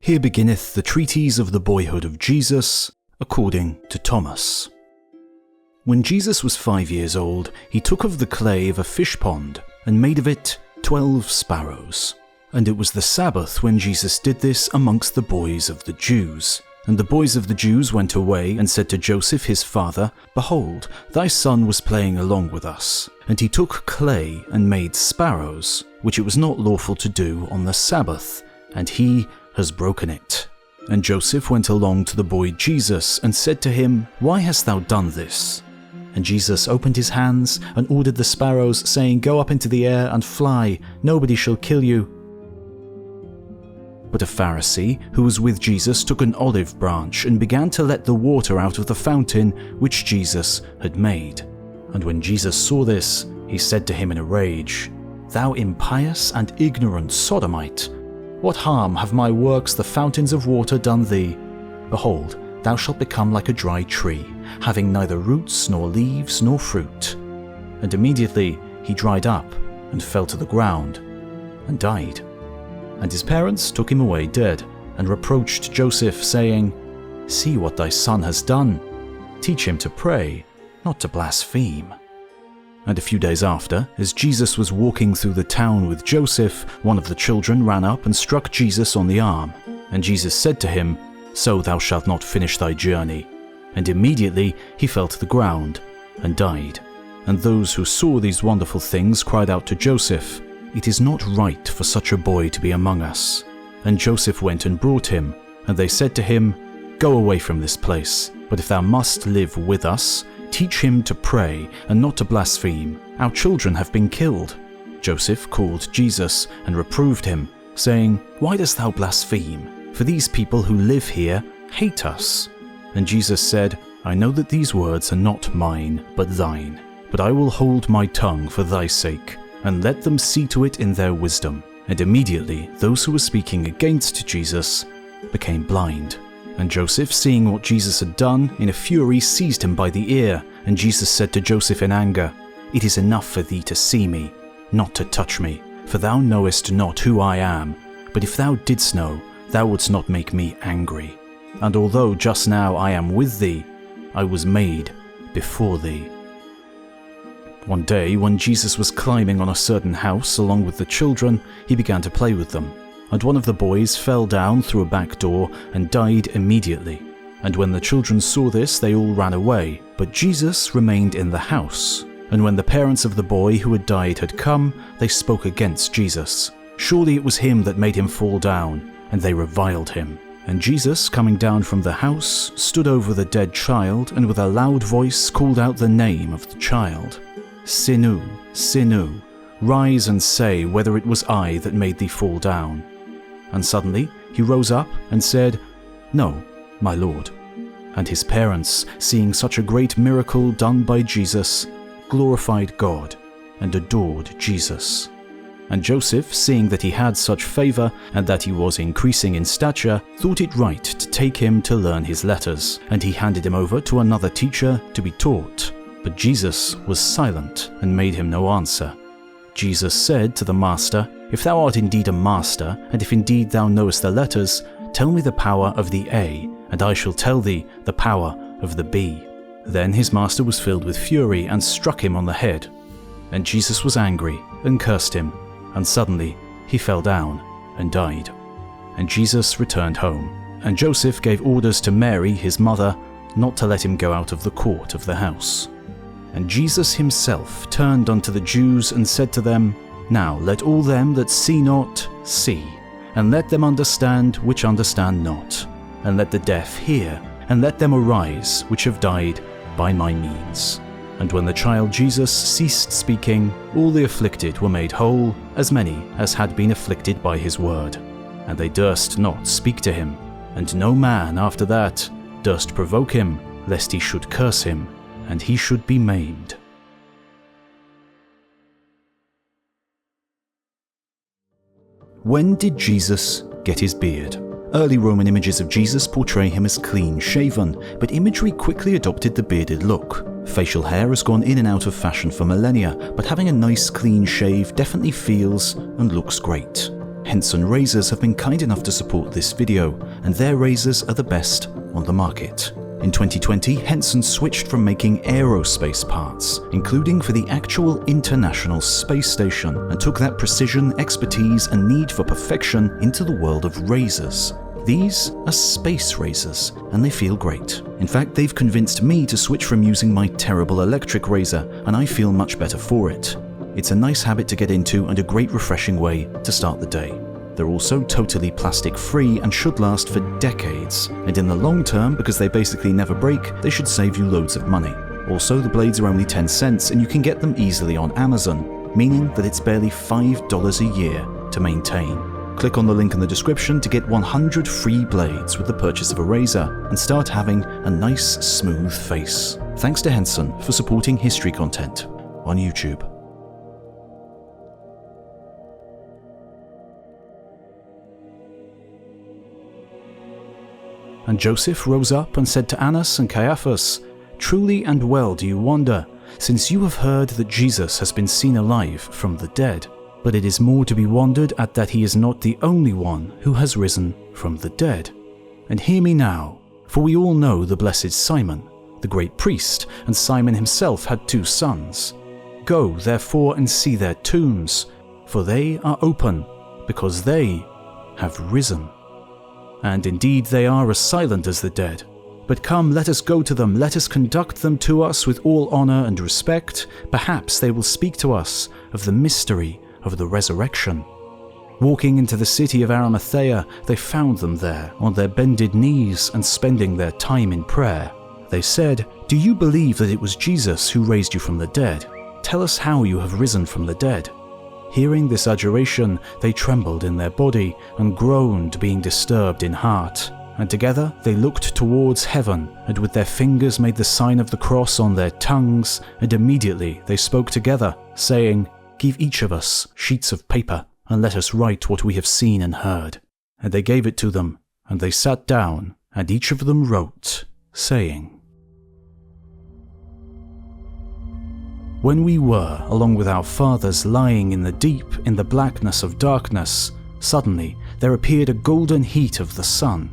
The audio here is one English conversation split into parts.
Here beginneth the treatise of the boyhood of Jesus, according to Thomas. When Jesus was 5 years old, he took of the clay of a fish pond, and made of it 12 sparrows. And it was the Sabbath when Jesus did this amongst the boys of the Jews. And the boys of the Jews went away, and said to Joseph his father, Behold, thy son was playing along with us. And he took clay, and made sparrows, which it was not lawful to do on the Sabbath, and he has broken it. And Joseph went along to the boy Jesus, and said to him, Why hast thou done this? And Jesus opened his hands, and ordered the sparrows, saying, Go up into the air, and fly, nobody shall kill you. But a Pharisee, who was with Jesus, took an olive branch, and began to let the water out of the fountain which Jesus had made. And when Jesus saw this, he said to him in a rage, Thou impious and ignorant sodomite, what harm have my works, the fountains of water, done thee? Behold, thou shalt become like a dry tree, having neither roots nor leaves nor fruit. And immediately he dried up, and fell to the ground, and died. And his parents took him away dead, and reproached Joseph, saying, See what thy son has done. Teach him to pray, not to blaspheme. And a few days after, as Jesus was walking through the town with Joseph, one of the children ran up and struck Jesus on the arm. And Jesus said to him, So thou shalt not finish thy journey. And immediately he fell to the ground, and died. And those who saw these wonderful things cried out to Joseph, It is not right for such a boy to be among us. And Joseph went and brought him, and they said to him, Go away from this place, but if thou must live with us, teach him to pray and not to blaspheme. Our children have been killed. Joseph called Jesus and reproved him, saying, Why dost thou blaspheme? For these people who live here hate us. And Jesus said, I know that these words are not mine, but thine. But I will hold my tongue for thy sake, and let them see to it in their wisdom. And immediately those who were speaking against Jesus became blind. And Joseph, seeing what Jesus had done, in a fury seized him by the ear. And Jesus said to Joseph in anger, It is enough for thee to see me, not to touch me, for thou knowest not who I am. But if thou didst know, thou wouldst not make me angry. And although just now I am with thee, I was made before thee. One day, when Jesus was climbing on a certain house along with the children, he began to play with them. And one of the boys fell down through a back door and died immediately. And when the children saw this, they all ran away. But Jesus remained in the house. And when the parents of the boy who had died had come, they spoke against Jesus. Surely it was him that made him fall down, and they reviled him. And Jesus, coming down from the house, stood over the dead child, and with a loud voice called out the name of the child. Sinu, Sinu, rise and say whether it was I that made thee fall down. And suddenly he rose up and said, No, my Lord. And his parents, seeing such a great miracle done by Jesus, glorified God and adored Jesus. And Joseph, seeing that he had such favor and that he was increasing in stature, thought it right to take him to learn his letters, and he handed him over to another teacher to be taught. But Jesus was silent and made him no answer. Jesus said to the master, If thou art indeed a master, and if indeed thou knowest the letters, tell me the power of the A, and I shall tell thee the power of the B. Then his master was filled with fury and struck him on the head. And Jesus was angry and cursed him, and suddenly he fell down and died. And Jesus returned home. And Joseph gave orders to Mary, his mother, not to let him go out of the court of the house. And Jesus himself turned unto the Jews and said to them, Now let all them that see not see, and let them understand which understand not, and let the deaf hear, and let them arise which have died by my means. And when the child Jesus ceased speaking, all the afflicted were made whole, as many as had been afflicted by his word. And they durst not speak to him, and no man after that durst provoke him, lest he should curse him, and he should be maimed. When did Jesus get his beard? Early Roman images of Jesus portray him as clean-shaven, but imagery quickly adopted the bearded look. Facial hair has gone in and out of fashion for millennia, but having a nice clean shave definitely feels and looks great. Henson razors have been kind enough to support this video, and their razors are the best on the market. In 2020, Henson switched from making aerospace parts, including for the actual International Space Station, and took that precision, expertise, and need for perfection into the world of razors. These are space razors, and they feel great. In fact, they've convinced me to switch from using my terrible electric razor, and I feel much better for it. It's a nice habit to get into and a great refreshing way to start the day. They're also totally plastic-free and should last for decades. And in the long term, because they basically never break, they should save you loads of money. Also, the blades are only 10 cents and you can get them easily on Amazon, meaning that it's barely $5 a year to maintain. Click on the link in the description to get 100 free blades with the purchase of a razor and start having a nice, smooth face. Thanks to Henson for supporting history content on YouTube. And Joseph rose up and said to Annas and Caiaphas, "Truly and well do you wonder, since you have heard that Jesus has been seen alive from the dead. But it is more to be wondered at that he is not the only one who has risen from the dead. And hear me now, for we all know the blessed Simon, the great priest, and Simon himself had 2 sons. Go, therefore, and see their tombs, for they are open, because they have risen. And indeed they are as silent as the dead. But come, let us go to them, let us conduct them to us with all honor and respect. Perhaps they will speak to us of the mystery of the resurrection." Walking into the city of Arimathea, they found them there, on their bended knees and spending their time in prayer. They said, "Do you believe that it was Jesus who raised you from the dead? Tell us how you have risen from the dead." Hearing this adjuration, they trembled in their body and groaned, being disturbed in heart. And together they looked towards heaven, and with their fingers made the sign of the cross on their tongues, and immediately they spoke together, saying, "Give each of us sheets of paper, and let us write what we have seen and heard." And they gave it to them, and they sat down, and each of them wrote, saying, "When we were, along with our fathers, lying in the deep, in the blackness of darkness, suddenly there appeared a golden heat of the sun.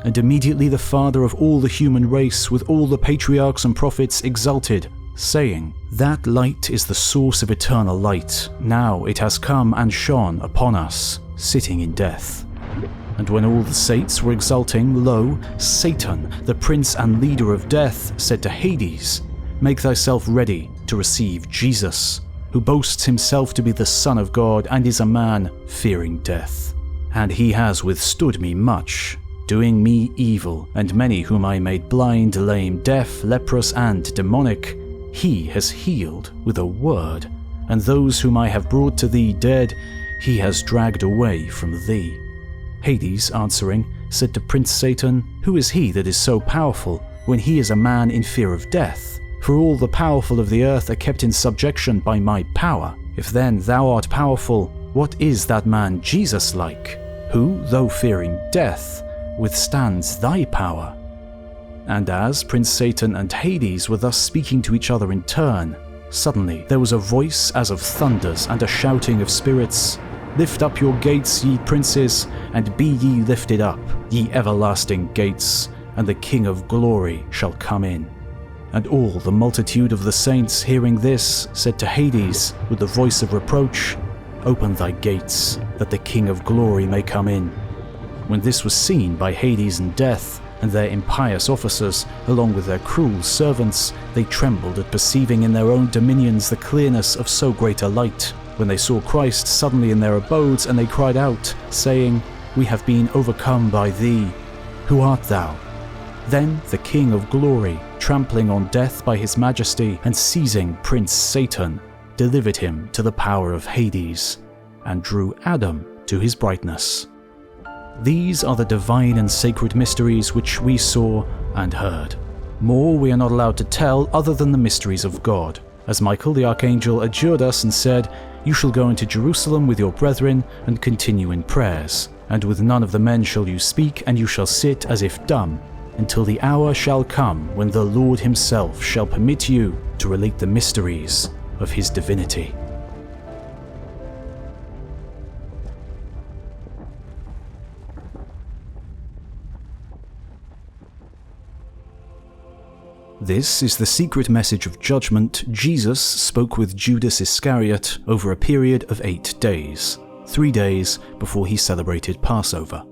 And immediately the Father of all the human race, with all the patriarchs and prophets, exulted, saying, 'That light is the source of eternal light. Now it has come and shone upon us, sitting in death.' And when all the saints were exulting, lo, Satan, the prince and leader of death, said to Hades, 'Make thyself ready to receive Jesus, who boasts himself to be the Son of God and is a man fearing death. And he has withstood me much, doing me evil, and many whom I made blind, lame, deaf, leprous, and demonic, he has healed with a word, and those whom I have brought to thee dead, he has dragged away from thee.' Hades, answering, said to Prince Satan, 'Who is he that is so powerful, when he is a man in fear of death? For all the powerful of the earth are kept in subjection by my power. If then thou art powerful, what is that man Jesus like, who, though fearing death, withstands thy power?' And as Prince Satan and Hades were thus speaking to each other in turn, suddenly there was a voice as of thunders and a shouting of spirits, 'Lift up your gates, ye princes, and be ye lifted up, ye everlasting gates, and the King of glory shall come in.' And all the multitude of the saints, hearing this, said to Hades with the voice of reproach, 'Open thy gates, that the King of glory may come in.' When this was seen by Hades and Death, and their impious officers, along with their cruel servants, they trembled at perceiving in their own dominions the clearness of so great a light, when they saw Christ suddenly in their abodes, and they cried out, saying, 'We have been overcome by thee. Who art thou?' Then the King of glory, trampling on death by his majesty and seizing Prince Satan, delivered him to the power of Hades, and drew Adam to his brightness. These are the divine and sacred mysteries which we saw and heard. More we are not allowed to tell other than the mysteries of God. As Michael the archangel adjured us and said, 'You shall go into Jerusalem with your brethren and continue in prayers, and with none of the men shall you speak, and you shall sit as if dumb, until the hour shall come when the Lord himself shall permit you to relate the mysteries of his divinity.'" This is the secret message of judgment Jesus spoke with Judas Iscariot over a period of 8 days, 3 days before he celebrated Passover.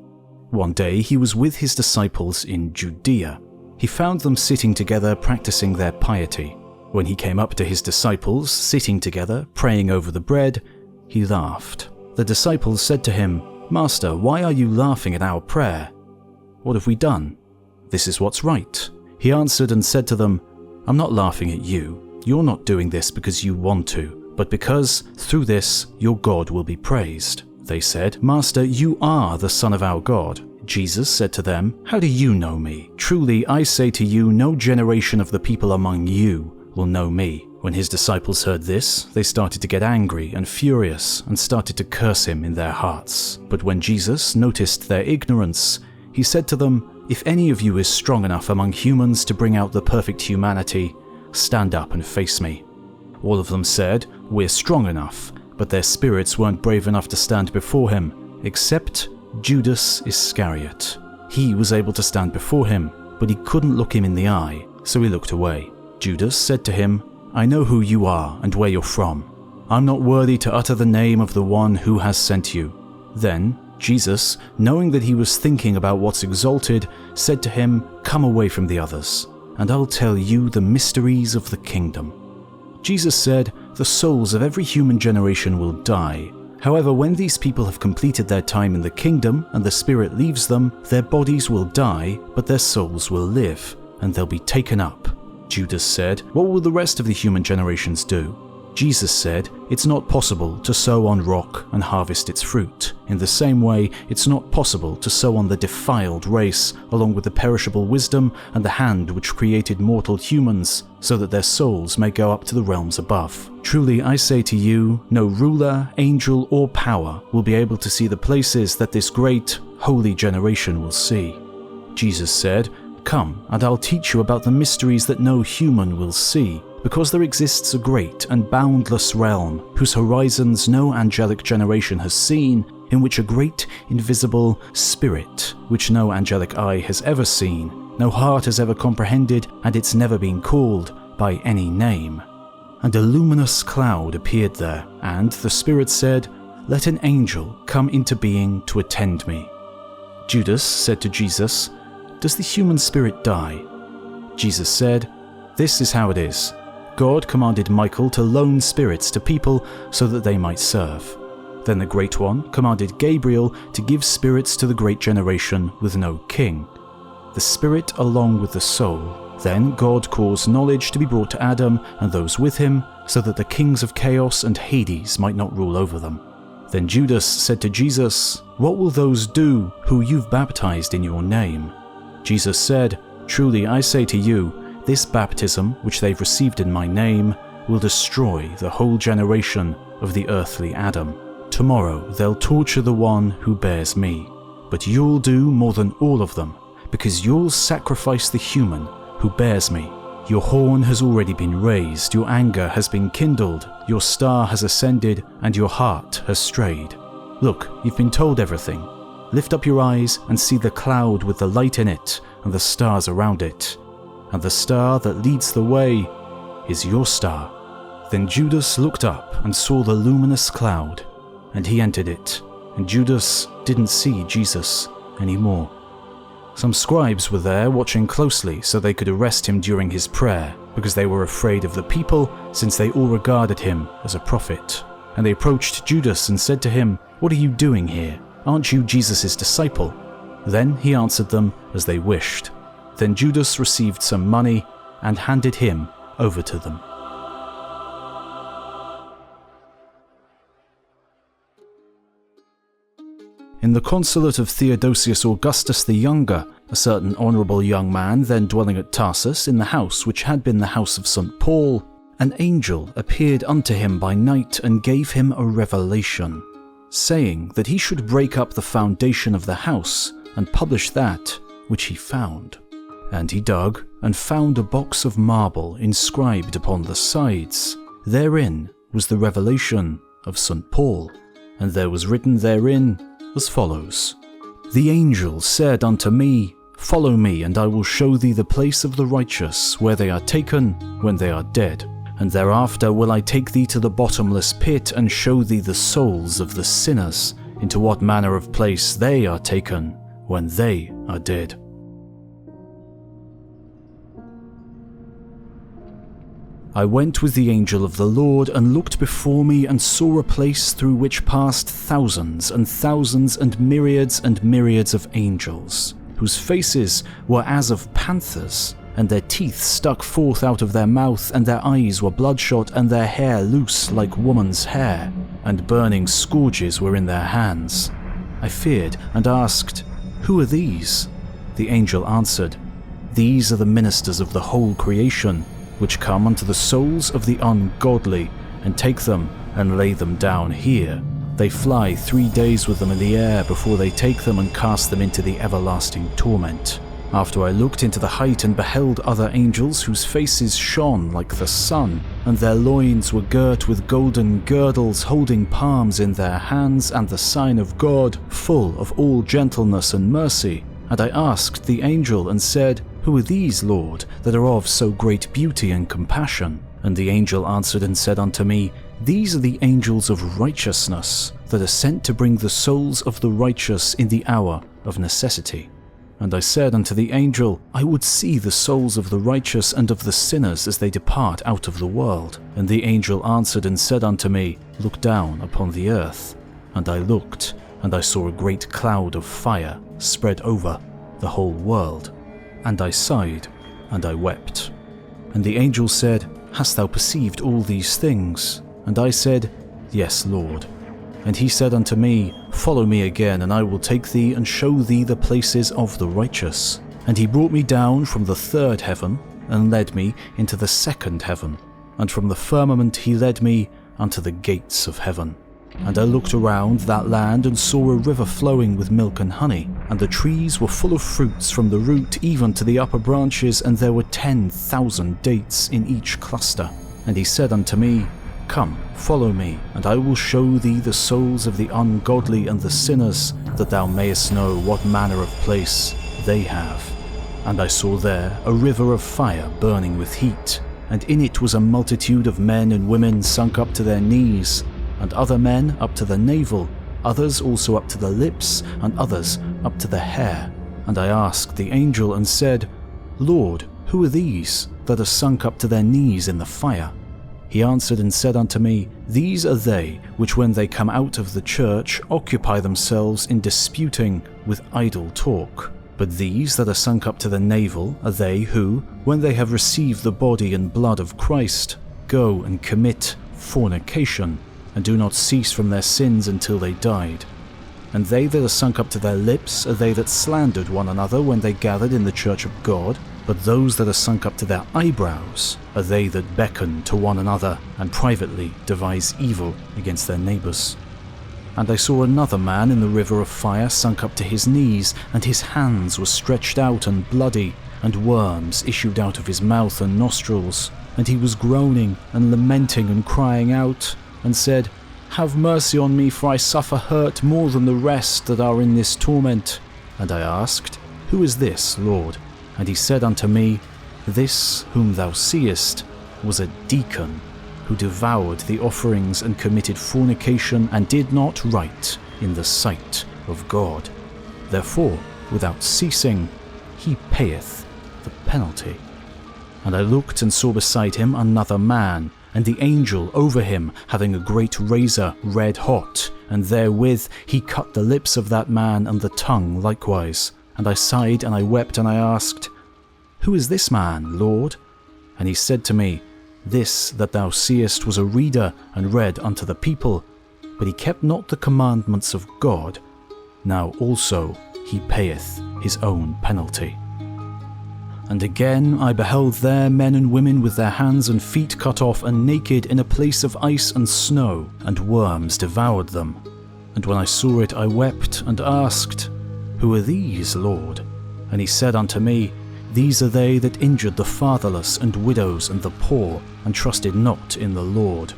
One day he was with his disciples in Judea. He found them sitting together practicing their piety. When he came up to his disciples sitting together praying over the bread, he laughed. The disciples said to him, "Master, why are you laughing at our prayer? What have we done? This is what's right." He answered and said to them, "I'm not laughing at you. You're not doing this because you want to, but because through this your God will be praised." They said, "Master, you are the Son of our God." Jesus said to them, "How do you know me? Truly I say to you, no generation of the people among you will know me." When his disciples heard this, they started to get angry and furious and started to curse him in their hearts. But when Jesus noticed their ignorance, he said to them, "If any of you is strong enough among humans to bring out the perfect humanity, stand up and face me." All of them said, "We're strong enough," but their spirits weren't brave enough to stand before him, except Judas Iscariot. He was able to stand before him, but he couldn't look him in the eye, so he looked away. Judas said to him, "I know who you are and where you're from. I'm not worthy to utter the name of the one who has sent you." Then Jesus, knowing that he was thinking about what's exalted, said to him, "Come away from the others, and I'll tell you the mysteries of the kingdom." Jesus said, "The souls of every human generation will die. However, when these people have completed their time in the kingdom and the Spirit leaves them, their bodies will die, but their souls will live, and they'll be taken up." Judas said, "What will the rest of the human generations do?" Jesus said, "It's not possible to sow on rock and harvest its fruit. In the same way, it's not possible to sow on the defiled race, along with the perishable wisdom and the hand which created mortal humans, so that their souls may go up to the realms above. Truly I say to you, no ruler, angel, or power will be able to see the places that this great, holy generation will see." Jesus said, "Come, and I'll teach you about the mysteries that no human will see. Because there exists a great and boundless realm, whose horizons no angelic generation has seen, in which a great invisible spirit, which no angelic eye has ever seen, no heart has ever comprehended, and it's never been called by any name." And a luminous cloud appeared there, and the Spirit said, "Let an angel come into being to attend me." Judas said to Jesus, "Does the human spirit die?" Jesus said, "This is how it is. God commanded Michael to loan spirits to people so that they might serve. Then the Great One commanded Gabriel to give spirits to the great generation with no king. The spirit along with the soul. Then God caused knowledge to be brought to Adam and those with him, so that the kings of chaos and Hades might not rule over them." Then Judas said to Jesus, "What will those do who you've baptized in your name?" Jesus said, "Truly I say to you, this baptism which they've received in my name will destroy the whole generation of the earthly Adam. Tomorrow they'll torture the one who bears me. But you'll do more than all of them, because you'll sacrifice the human who bears me. Your horn has already been raised, your anger has been kindled, your star has ascended, and your heart has strayed. Look, you've been told everything. Lift up your eyes and see the cloud with the light in it and the stars around it. And the star that leads the way is your star." Then Judas looked up and saw the luminous cloud, and he entered it, and Judas didn't see Jesus anymore. Some scribes were there watching closely so they could arrest him during his prayer, because they were afraid of the people, since they all regarded him as a prophet. And they approached Judas and said to him, "What are you doing here? Aren't you Jesus' disciple?" Then he answered them as they wished. Then Judas received some money and handed him over to them. In the consulate of Theodosius Augustus the Younger, a certain honourable young man then dwelling at Tarsus in the house which had been the house of St. Paul, an angel appeared unto him by night and gave him a revelation, saying that he should break up the foundation of the house and publish that which he found. And he dug, and found a box of marble inscribed upon the sides. Therein was the revelation of St. Paul, and there was written therein as follows: "The angel said unto me, "Follow me, and I will show thee the place of the righteous, where they are taken when they are dead. And thereafter will I take thee to the bottomless pit, and show thee the souls of the sinners, into what manner of place they are taken when they are dead." I went with the angel of the Lord, and looked before me, and saw a place through which passed thousands and thousands and myriads of angels, whose faces were as of panthers, and their teeth stuck forth out of their mouth, and their eyes were bloodshot, and their hair loose like woman's hair, and burning scourges were in their hands. I feared and asked, "Who are these?" The angel answered, "These are the ministers of the whole creation, which come unto the souls of the ungodly, and take them and lay them down here. They fly 3 days with them in the air before they take them and cast them into the everlasting torment." After I looked into the height and beheld other angels whose faces shone like the sun, and their loins were girt with golden girdles, holding palms in their hands, and the sign of God, full of all gentleness and mercy. And I asked the angel and said, "Who are these, Lord, that are of so great beauty and compassion?" And the angel answered and said unto me, "These are the angels of righteousness, that are sent to bring the souls of the righteous in the hour of necessity." And I said unto the angel, "I would see the souls of the righteous and of the sinners as they depart out of the world." And the angel answered and said unto me, "Look down upon the earth." And I looked, and I saw a great cloud of fire spread over the whole world. And I sighed, and I wept. And the angel said, "Hast thou perceived all these things?" And I said, "Yes, Lord." And he said unto me, "Follow me again, and I will take thee and show thee the places of the righteous." And he brought me down from the 3rd heaven, and led me into the 2nd heaven. And from the firmament he led me unto the gates of heaven. And I looked around that land, and saw a river flowing with milk and honey, and the trees were full of fruits from the root even to the upper branches, and there were 10,000 dates in each cluster. And he said unto me, "Come, follow me, and I will show thee the souls of the ungodly and the sinners, that thou mayest know what manner of place they have." And I saw there a river of fire burning with heat, and in it was a multitude of men and women sunk up to their knees, and other men up to the navel, others also up to the lips, and others up to the hair. And I asked the angel and said, "Lord, who are these that are sunk up to their knees in the fire?" He answered and said unto me, "These are they which when they come out of the church occupy themselves in disputing with idle talk. But these that are sunk up to the navel are they who, when they have received the body and blood of Christ, go and commit fornication, and do not cease from their sins until they died. And they that are sunk up to their lips are they that slandered one another when they gathered in the church of God. But those that are sunk up to their eyebrows are they that beckon to one another, and privately devise evil against their neighbours. And I saw another man in the river of fire sunk up to his knees, and his hands were stretched out and bloody, and worms issued out of his mouth and nostrils. And he was groaning and lamenting and crying out, and said, "Have mercy on me, for I suffer hurt more than the rest that are in this torment." And I asked, "Who is this, Lord?" And he said unto me, "This whom thou seest was a deacon, who devoured the offerings and committed fornication, and did not right in the sight of God. Therefore, without ceasing, he payeth the penalty." And I looked and saw beside him another man, and the angel over him having a great razor red hot, and therewith he cut the lips of that man and the tongue likewise. And I sighed and I wept, and I asked, "Who is this man, Lord?" And he said to me, "This that thou seest was a reader and read unto the people, but he kept not the commandments of God. Now also he payeth his own penalty." And again I beheld there men and women with their hands and feet cut off and naked in a place of ice and snow, and worms devoured them. And when I saw it I wept and asked, "Who are these, Lord?" And he said unto me, "These are they that injured the fatherless and widows and the poor, and trusted not in the Lord."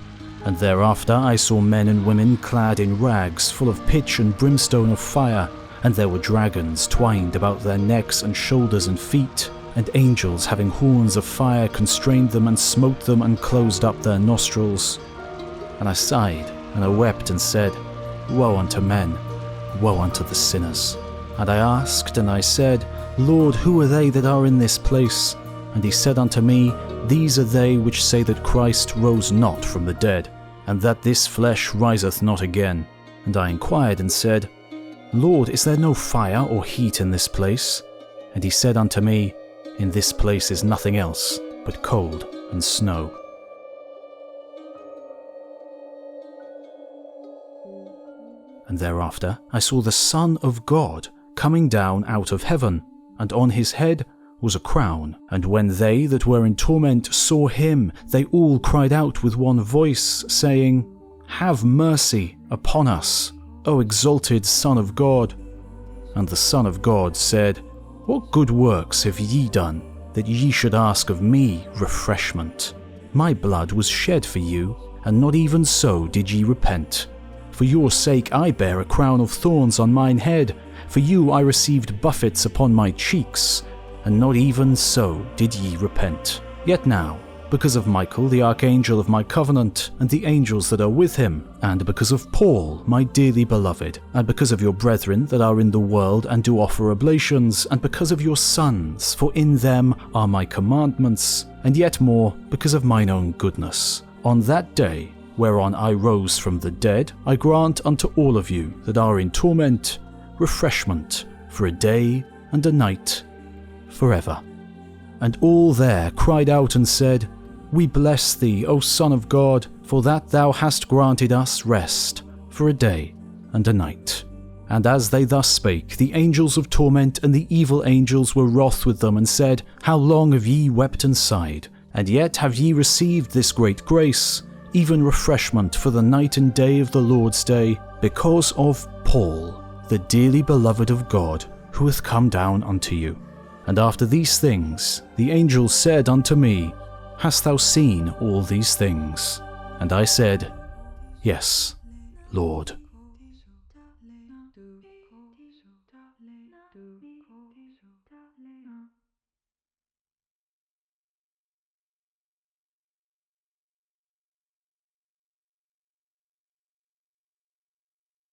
And thereafter I saw men and women clad in rags full of pitch and brimstone of fire, and there were dragons twined about their necks and shoulders and feet, and angels having horns of fire constrained them and smote them and closed up their nostrils. And I sighed, and I wept and said, Woe unto men, woe unto the sinners. And I asked, and I said, Lord, who are they that are in this place? And he said unto me, These are they which say that Christ rose not from the dead, and that this flesh riseth not again. And I inquired and said, Lord, is there no fire or heat in this place? And he said unto me, In this place is nothing else but cold and snow. And thereafter I saw the Son of God coming down out of heaven, and on his head was a crown. And when they that were in torment saw him, they all cried out with one voice, saying, Have mercy upon us, O exalted Son of God. And the Son of God said, What good works have ye done, that ye should ask of me refreshment? My blood was shed for you, and not even so did ye repent. For your sake I bear a crown of thorns on mine head, for you I received buffets upon my cheeks, and not even so did ye repent. Yet now, because of Michael the archangel of my covenant, and the angels that are with him, and because of Paul my dearly beloved, and because of your brethren that are in the world and do offer oblations, and because of your sons, for in them are my commandments, and yet more because of mine own goodness, on that day whereon I rose from the dead, I grant unto all of you that are in torment refreshment for a day and a night forever. And all there cried out and said, We bless thee, O Son of God, for that thou hast granted us rest for a day and a night. And as they thus spake, the angels of torment and the evil angels were wroth with them, and said, How long have ye wept and sighed? And yet have ye received this great grace, even refreshment for the night and day of the Lord's day, because of Paul, the dearly beloved of God, who hath come down unto you. And after these things the angel said unto me, Hast thou seen all these things? And I said, Yes, Lord.